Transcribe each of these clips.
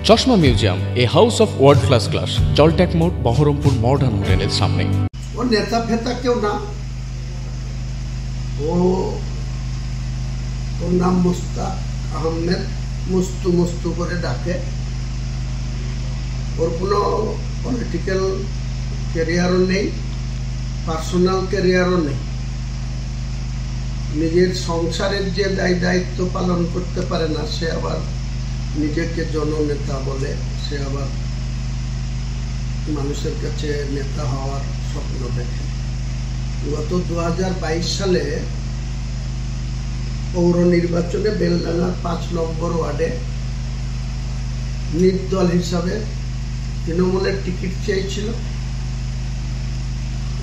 চশমা museum, a house of world class, জলট্যাক মোড়, বহরমপুর মডার্ন হোটেলের সামনে। ও নেতা ফেতা কেউ না, ওর নাম মুস্তাক আহমেদ, মুস্তু মুস্তু করে ডাকে। ওর কোনো পলিটিক্যাল ক্যারিয়ারও নেই, পার্সোনাল ক্যারিয়ারও নেই। নিজের সংসারের যে দায়িত্ব পালন করতে পারে না, সে আবার নিজেকে জননেতা বলে, সে আবার মানুষের কাছে নেতা হওয়ার স্বপ্ন দেখে। গত 2022 সালে পৌর নির্বাচনে বেলডাঙ্গার 5 নম্বর ওয়ার্ডে নির্দল হিসাবে তৃণমূলের টিকিট চেয়েছিল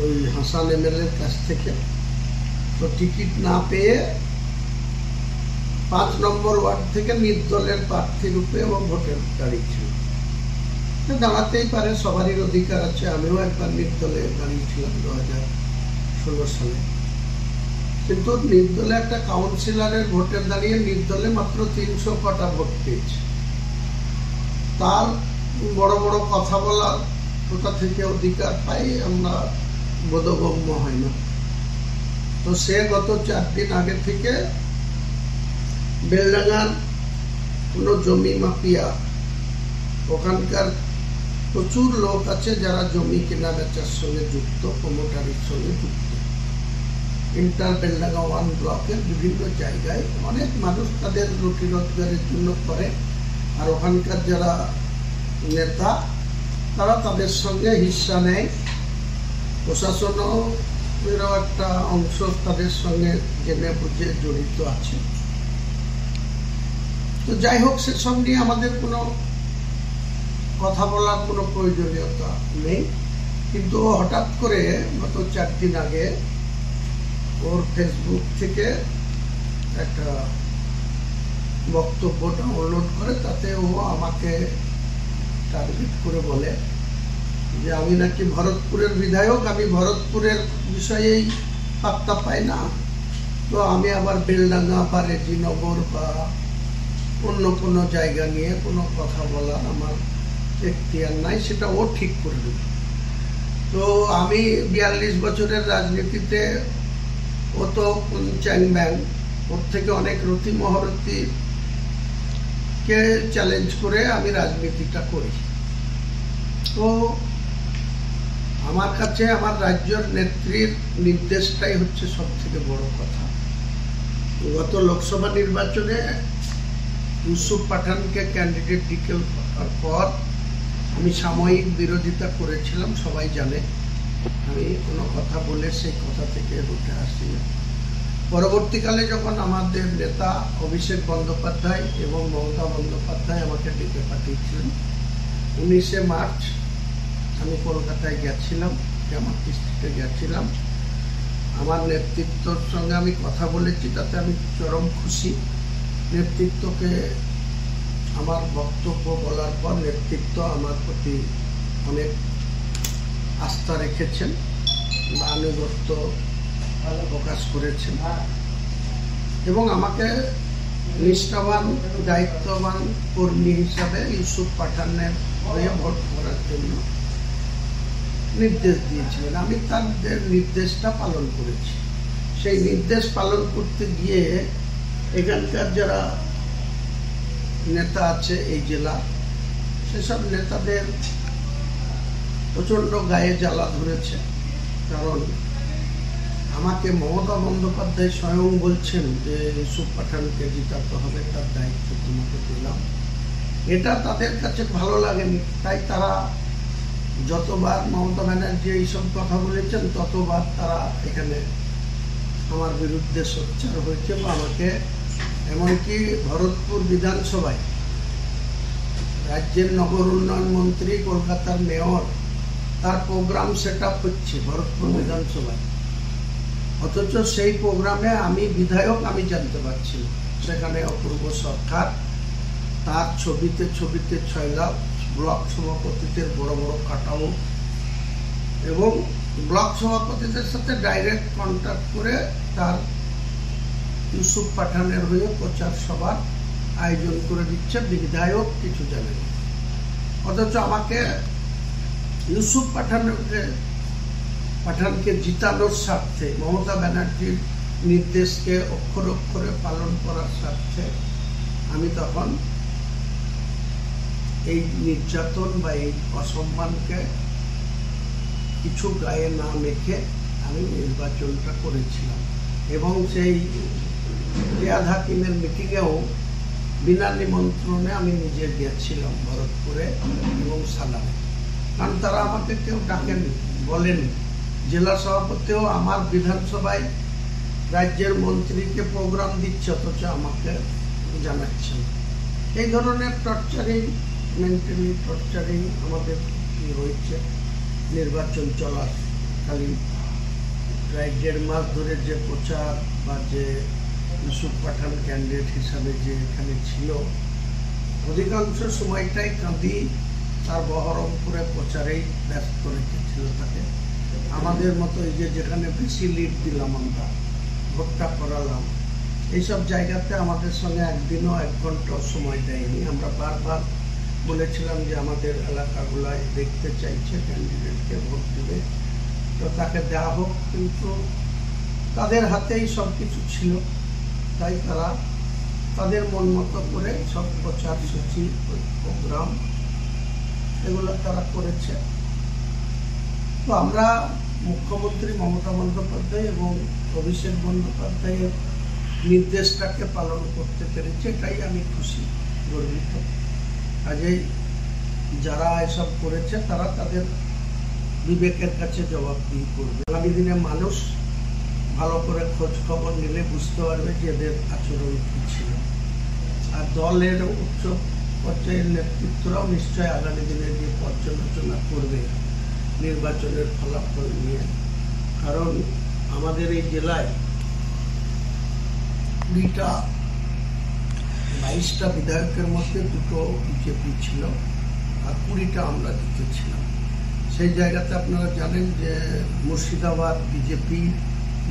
ওই হাসান এমএলএর কাছ থেকে। তো টিকিট না পেয়ে 5 নম্বর ওয়ার্ড থেকে নির্দলের প্রার্থী রূপে এবং ভোটের দাঁড়িয়েছিল। দাঁড়াতেই পারে, সবারই অধিকার আছে। আমিও একবার নির্দলে দাঁড়িয়েছিলাম 2016 সালে। কিন্তু নির্দলে একটা কাউন্সিলরের ভোটের দাঁড়িয়ে নির্দলে মাত্র 300 কটা ভোট পেয়েছে। তার বড় বড় কথা বলার কোথা থেকে অধিকার পাই আমরা বোধগম্য হয় না। তো সে গত 4 দিন আগে থেকে বেলডাঙ্গার কোনো জমি মাফিয়া, ওখানকার প্রচুর লোক আছে যারা জমি কেনা বেচার সঙ্গে যুক্ত, প্রমোটারের সঙ্গে যুক্ত। ইন্টার বেলডাঙ্গা 1 ব্লকের বিভিন্ন জায়গায় অনেক মানুষ তাদের রুটি রোজগারের জন্য করে, আর ওখানকার যারা নেতা তারা তাদের সঙ্গে হিস্সা নেয়। প্রশাসনও এরও একটা অংশ তাদের সঙ্গে জেনে বুঝে জড়িত আছে। তো যাই হোক, সেসব নিয়ে আমাদের কোনো কথা বলার কোনো প্রয়োজনীয়তা নেই। কিন্তু হঠাৎ করে গত 4 দিন আগে ওর ফেসবুক থেকে একটা বক্তব্য ডাউনলোড করে, তাতে ও আমাকে টার্গেট করে বলে যে আমি নাকি ভরতপুরের বিধায়ক, আমি ভরতপুরের বিষয়েই পাত্তা পাই না। তো আমি আবার বেলডাঙ্গা বা রেজিনগর বা অন্য কোনো জায়গা নিয়ে কোনো কথা বলার আমার এখতিয়ার নাই, সেটা ও ঠিক করে দেবে। তো আমি 42 বছরের রাজনীতিতে, ও তো চ্যাং ব্যাং, ওর থেকে অনেক রতি মহারথীকে চ্যালেঞ্জ করে আমি রাজনীতিটা করি। তো আমার কাছে আমার রাজ্যের নেত্রীর নির্দেশটাই হচ্ছে সব থেকে বড় কথা। গত লোকসভা নির্বাচনে ইউসুফ পাঠানকে ক্যান্ডিডেট ডিক্লেয়ার করার পর আমি সাময়িক বিরোধিতা করেছিলাম, সবাই জানে। আমি কোনো কথা বলে সেই কথা থেকে উঠে আসি। পরবর্তীকালে যখন আমাদের নেতা অভিষেক বন্দ্যোপাধ্যায় এবং মমতা বন্দ্যোপাধ্যায় আমাকে ডেকে পাঠিয়েছিলেন, 19শে মার্চ আমি কলকাতায় গেছিলাম, জামাত ইস্টিতে গেছিলাম। আমার নেতৃত্বর সঙ্গে আমি কথা বলেছি, তাতে আমি চরম খুশি। নেতৃত্বকে আমার বক্তব্য বলার পর নেতৃত্ব আমার প্রতি অনেক আস্থা রেখেছেন বা আনুগত্য প্রকাশ করেছেন এবং আমাকে নিষ্ঠাবান দায়িত্ববান কর্মী হিসাবে ইউসুফ পাঠানের হয়ে ভোট করার জন্য নির্দেশ দিয়েছিলেন। আমি তাদের নির্দেশটা পালন করেছি। সেই নির্দেশ পালন করতে গিয়ে এখানকার যারা নেতা আছে এই জেলা, সেসব নেতাদের প্রচণ্ড গায়ে জ্বালা ধরেছে। কারণ আমাকে মমতা বন্দ্যোপাধ্যায় স্বয়ং বলছেন যে ইউসুফ পাঠানকে জিতাতে হবে, তার দায়িত্ব তোমাকে দিলাম। এটা তাদের কাছে ভালো লাগেনি, তাই তারা যতবার মমতা ব্যানার্জি এইসব কথা বলেছেন ততবার তারা এখানে আমার বিরুদ্ধে সোচ্চার হয়েছে বা আমাকে, এমনকি ভরতপুর বিধানসভায় রাজ্যের নগর উন্নয়ন মন্ত্রী, কলকাতার মেয়র, তার প্রোগ্রাম সেট আপ হচ্ছে ভরতপুর বিধানসভায়, অথচ সেই প্রোগ্রামে আমি বিধায়ক আমি জানতে পারছি না। সেখানে অপূর্ব সরকার, তার ছবিতে 6 লাখ ব্লক সভাপতিদের বড় বড় কাটাও এবং ব্লক সভাপতিদের সাথে ডাইরেক্ট কন্ট্যাক্ট করে তার ইউসুফ পাঠানের হয়ে প্রচার সভার আয়োজন করে দিচ্ছে। বিধায়ক কিছু জানেন। অথচ আমাকে ইউসুফ পাঠানকে জিতানোর স্বার্থে, মমতা ব্যানার্জির নির্দেশকে অক্ষরে অক্ষরে পালন করার স্বার্থে আমি তখন এই নির্যাতন বা এই অসম্মানকে কিছু গায়ে না মেখে আমি নির্বাচনটা করেছিলাম। এবং সেই রিয়াদ হাকিমের মিটিংয়েও বিনা নিমন্ত্রণে আমি নিজে গিয়েছিলাম ভরতপুরে এবং সালামে, কারণ তারা আমাকে কেউ ডাকেনি, বলেনি। জেলা সভাপতিও আমার বিধানসভায় রাজ্যের মন্ত্রীকে প্রোগ্রাম দিচ্ছে, অথচ আমাকে জানাচ্ছেন। এই ধরনের টর্চারিং, মেন্টালি টর্চারিং আমাদের কি হয়েছে নির্বাচন চলাকালীন। প্রায় 1.5 মাস ধরে যে প্রচার বা যে ইউসুফ পাঠান ক্যান্ডিডেট হিসাবে যে এখানে ছিল, অধিকাংশ সময়টাই কাঁদি তার বহরমপুরে প্রচারেই ব্যস্ত রেখেছিল তাকে। আমাদের মতো এই যে যেখানে বেশি লিড দিলাম, আমরা ভোটটা করালাম, এইসব জায়গাতে আমাদের সঙ্গে একদিনও 1 ঘন্টা সময় দেয়নি। আমরা বারবার বলেছিলাম যে আমাদের এলাকাগুলায় দেখতে চাইছে ক্যান্ডিডেটকে ভোট দিবে, তো তাকে দেওয়া হোক, কিন্তু তাদের হাতেই সব কিছু ছিল। তাই তারা তাদের মন মতো করে সব প্রচার সূচি, প্রোগ্রাম এগুলো তারা করেছে। তো আমরা মুখ্যমন্ত্রী মমতা বন্দ্যোপাধ্যায় এবং অভিষেক বন্দ্যোপাধ্যায়ের নির্দেশটাকে পালন করতে পেরেছি, এটাই আমি খুশি, গর্বিত। কাজেই যারা এসব করেছে তারা তাদের বিবেকের কাছে জবাবদিহি করবে। আগামী দিনে মানুষ ভালো করে খোঁজ খবর নিলে বুঝতে পারবে যে এদের আচরণ কী ছিল। আর দলের উচ্চ পর্যায়ের নেতৃত্বরাও নিশ্চয় আগামী দিনে যে পর্যালোচনা করবে নির্বাচনের ফলাফল নিয়ে। কারণ আমাদের এই জেলায় 22টা বিধায়কের মধ্যে 2টো বিজেপি ছিল আর 20টা আমরা জিতেছিলাম। সেই জায়গাতে আপনারা জানেন যে মুর্শিদাবাদ বিজেপি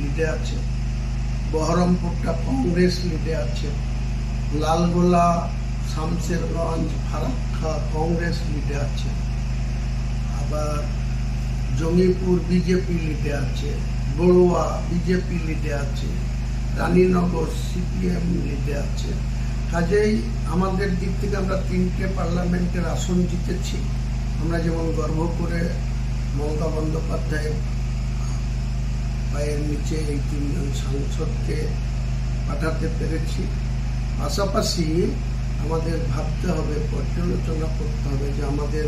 লিডে আছে, বহরমপুরটা কংগ্রেস লিডে আছে, লালগোলা, শামসেরগঞ্জ, ফারাক্কা কংগ্রেস লিডে আছে, আবার জঙ্গিপুর বিজেপি লিডে আছে, বড়ুয়া বিজেপি লিডে আছে, রানীনগর সিপিএম লিডে আছে। কাজেই আমাদের দিক থেকে আমরা 3টে পার্লামেন্টের আসন জিতেছি। আমরা যেমন গর্ব করে মমতা বন্দ্যোপাধ্যায়ের পায়ের নিচে এই 3জন সাংসদকে পাঠাতে পেরেছি। পাশাপাশি আমাদের ভাবতে হবে, পর্যালোচনা করতে হবে যে আমাদের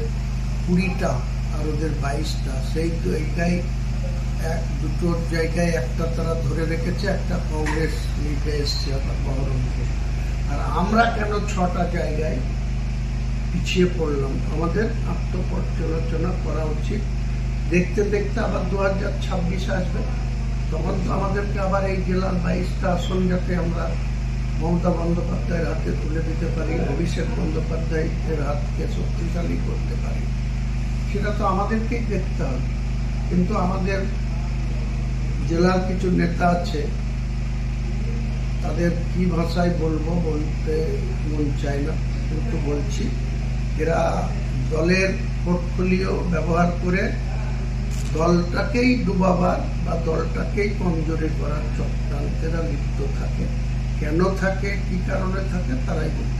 20টা আর ওদের 22টা, সেই তো এইটাই দুটোর জায়গায় একটা তারা ধরে রেখেছে, একটা কংগ্রেস লিডে এসছে আবার বহরমপুর। আর আমরা কেন 6টা জায়গায় পিছিয়ে পড়লাম? আমাদের আত্মপর্যালোচনা করা উচিত। দেখতে দেখতে আবার 2026 আসবে, তখন তো আমাদেরকে আবার এই জেলার 22টা আসন যাতে আমরা মমতা বন্দ্যোপাধ্যায়ের হাতে তুলে দিতে পারি, অভিষেক বন্দ্যোপাধ্যায়ের হাতকে শক্তিশালী করতে পারি, সেটা তো আমাদেরকেই দেখতে হবে। কিন্তু আমাদের জেলার কিছু নেতা আছে, তাদের কি ভাষায় বলবো, বলতে মন চায় না, কিন্তু বলছি, এরা দলের পোর্টফোলিও ব্যবহার করে দলটাকেই ডুবাবার বা দলটাকেই কমজোরি করার চক্রান্তেরা লিপ্ত থাকে। কেন থাকে, কি কারণে থাকে, তারাই বলতে।